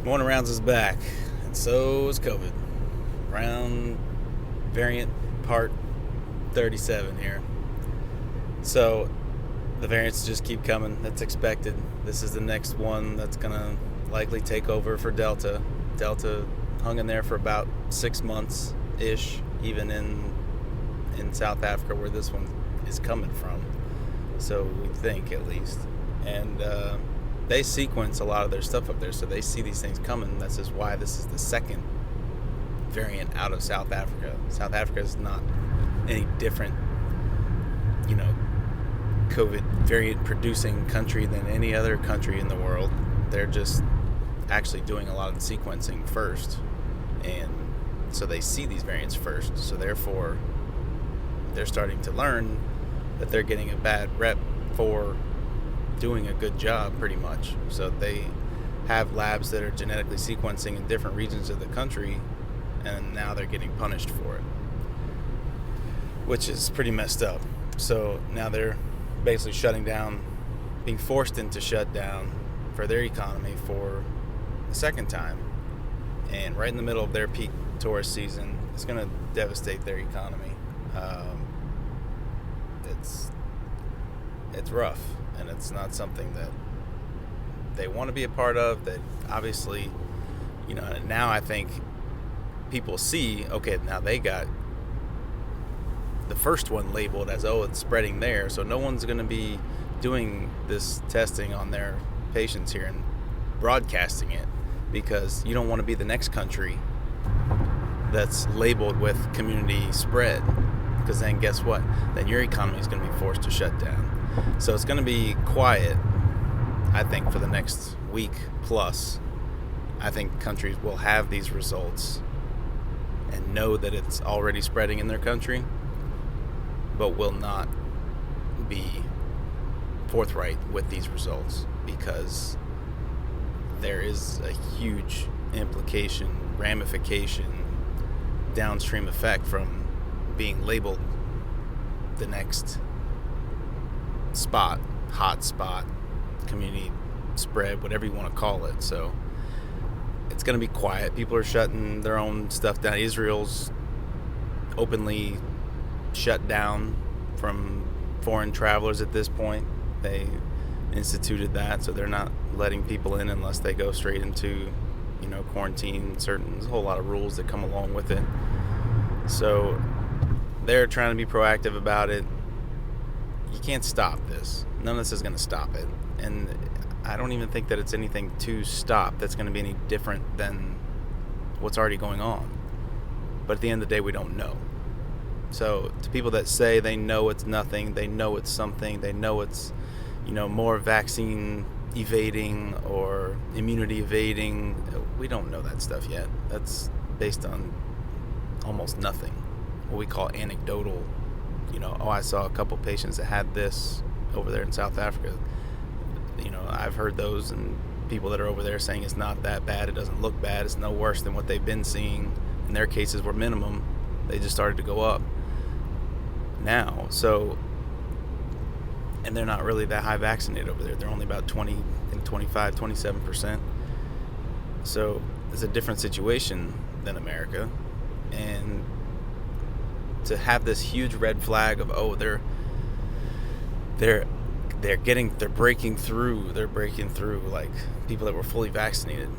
One rounds is back, and so is COVID. Round variant part 37 here. So the variants just keep coming. That's expected. This is the next one that's going to likely take over for Delta. Delta hung in there for about 6 months-ish, even in South Africa where this one is coming from. So we think, at least. And they sequence a lot of their stuff up there, so they see these things coming. That's just why this is the second variant out of South Africa. South Africa is not any different, COVID variant producing country than any other country in the world. They're just actually doing a lot of the sequencing first, and so they see these variants first. So therefore, they're starting to learn that they're getting a bad rep for doing a good job, pretty much. So they have labs that are genetically sequencing in different regions of the country, and now they're getting punished for it, which is pretty messed up. So now they're basically shutting down, being forced into shutdown for their economy for the second time, and right in the middle of their peak tourist season. It's going to devastate their economy. It's rough, and it's not something that they want to be a part of. That obviously, now I think people see, okay, now they got the first one labeled as, it's spreading there, so no one's going to be doing this testing on their patients here and broadcasting it, because you don't want to be the next country that's labeled with community spread, because then guess what? Then your economy is going to be forced to shut down. So it's going to be quiet, I think, for the next week plus. I think countries will have these results and know that it's already spreading in their country, but will not be forthright with these results, because there is a huge implication, ramification, downstream effect from being labeled the next spot, hot spot, community spread, whatever you want to call it. So it's going to be quiet. People are shutting their own stuff down. Israel's openly shut down from foreign travelers at this point. They instituted that, so they're not letting people in unless they go straight into, quarantine. There's a whole lot of rules that come along with it. So they're trying to be proactive about it. You can't stop this. None of this is going to stop it. And I don't even think that it's anything to stop that's going to be any different than what's already going on. But at the end of the day, we don't know. So to people that say they know it's nothing, they know it's something, they know it's, more vaccine evading or immunity evading, we don't know that stuff yet. That's based on almost nothing. What we call anecdotal, I saw a couple patients that had this over there in South Africa. I've heard those, and people that are over there saying it's not that bad, it doesn't look bad, it's no worse than what they've been seeing, and their cases were minimum. They just started to go up now. So, and they're not really that high vaccinated over there. They're only about 25, 27%. So it's a different situation than America. And to have this huge red flag of, they're breaking through like people that were fully vaccinated.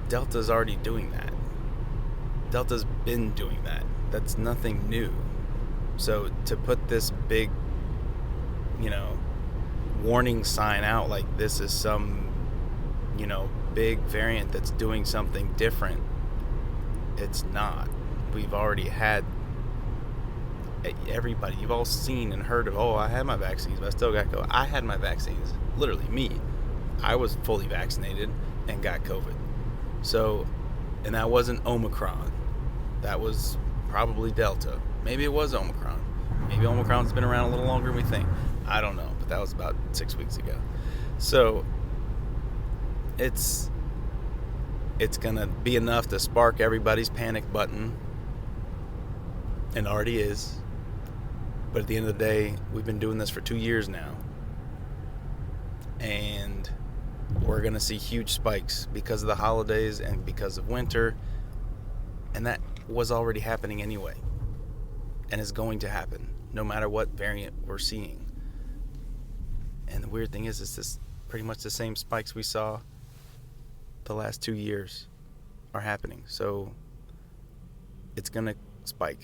Delta's already doing that. Delta's been doing that. That's nothing new. So to put this big, warning sign out like this is some, big variant that's doing something different, it's not. We've already had everybody. You've all seen and heard of, I had my vaccines, but I still got COVID. I had my vaccines. Literally, me. I was fully vaccinated and got COVID. So, and that wasn't Omicron. That was probably Delta. Maybe it was Omicron. Maybe Omicron's been around a little longer than we think. I don't know, but that was about 6 weeks ago. So it's gonna be enough to spark everybody's panic button, and already is. But at the end of the day, we've been doing this for 2 years now, and we're going to see huge spikes because of the holidays and because of winter. And that was already happening anyway. And is going to happen no matter what variant we're seeing. And the weird thing is this pretty much the same spikes we saw the last 2 years are happening. So it's going to spike.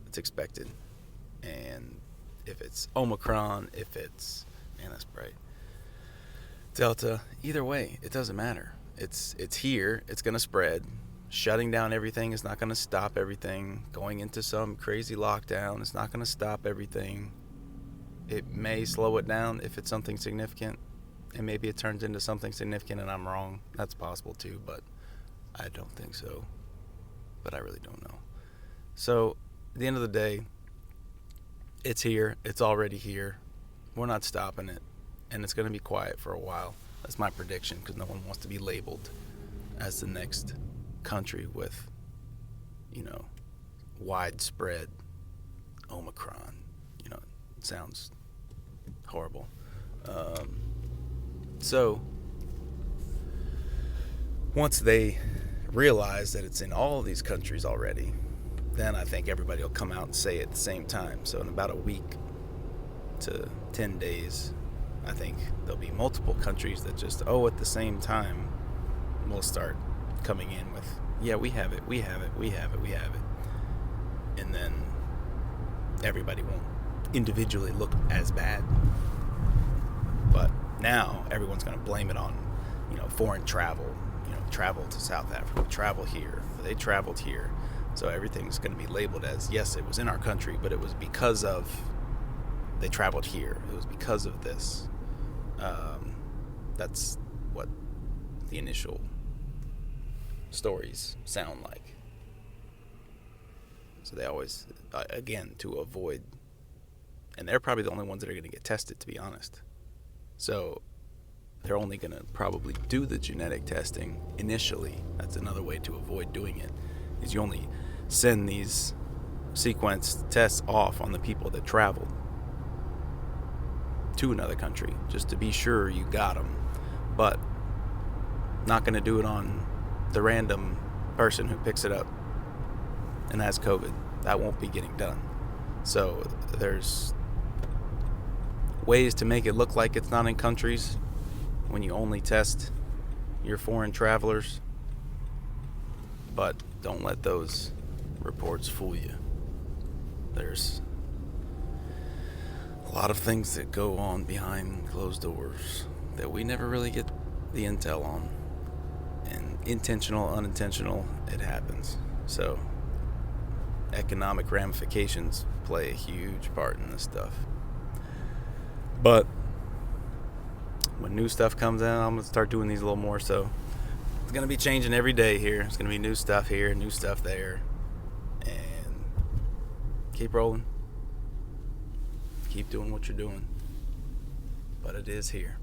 It's expected. And if it's Omicron, if it's, man, that's bright, Delta, either way, it doesn't matter. It's here. It's going to spread. Shutting down everything is not going to stop everything. Going into some crazy lockdown is not going to stop everything. It may slow it down if it's something significant, and maybe it turns into something significant and I'm wrong. That's possible too, but I don't think so. But I really don't know. So at the end of the day, it's here. It's already here. We're not stopping it, and it's going to be quiet for a while. That's my prediction, because no one wants to be labeled as the next country with, widespread Omicron. It sounds horrible. So once they realize that it's in all of these countries already, then I think everybody will come out and say it at the same time. So in about a week to 10 days, I think there'll be multiple countries that just, at the same time, will start coming in with, yeah, we have it. And then everybody won't individually look as bad. But now everyone's going to blame it on, foreign travel, travel to South Africa, travel here, they traveled here. So everything's going to be labeled as, yes, it was in our country, but it was because of, they traveled here. It was because of this. That's what the initial stories sound like. So they always, again, to avoid, and they're probably the only ones that are going to get tested, to be honest. So they're only going to probably do the genetic testing initially. That's another way to avoid doing it, is you only send these sequenced tests off on the people that traveled to another country, just to be sure you got them. But not going to do it on the random person who picks it up and has COVID. That won't be getting done. So there's ways to make it look like it's not in countries when you only test your foreign travelers. But don't let those reports fool you. There's a lot of things that go on behind closed doors that we never really get the intel on. And intentional, unintentional, it happens. So economic ramifications play a huge part in this stuff. But when new stuff comes in, I'm going to start doing these a little more. So it's going to be changing every day here. It's going to be new stuff here, new stuff there. And keep rolling. Keep doing what you're doing. But it is here.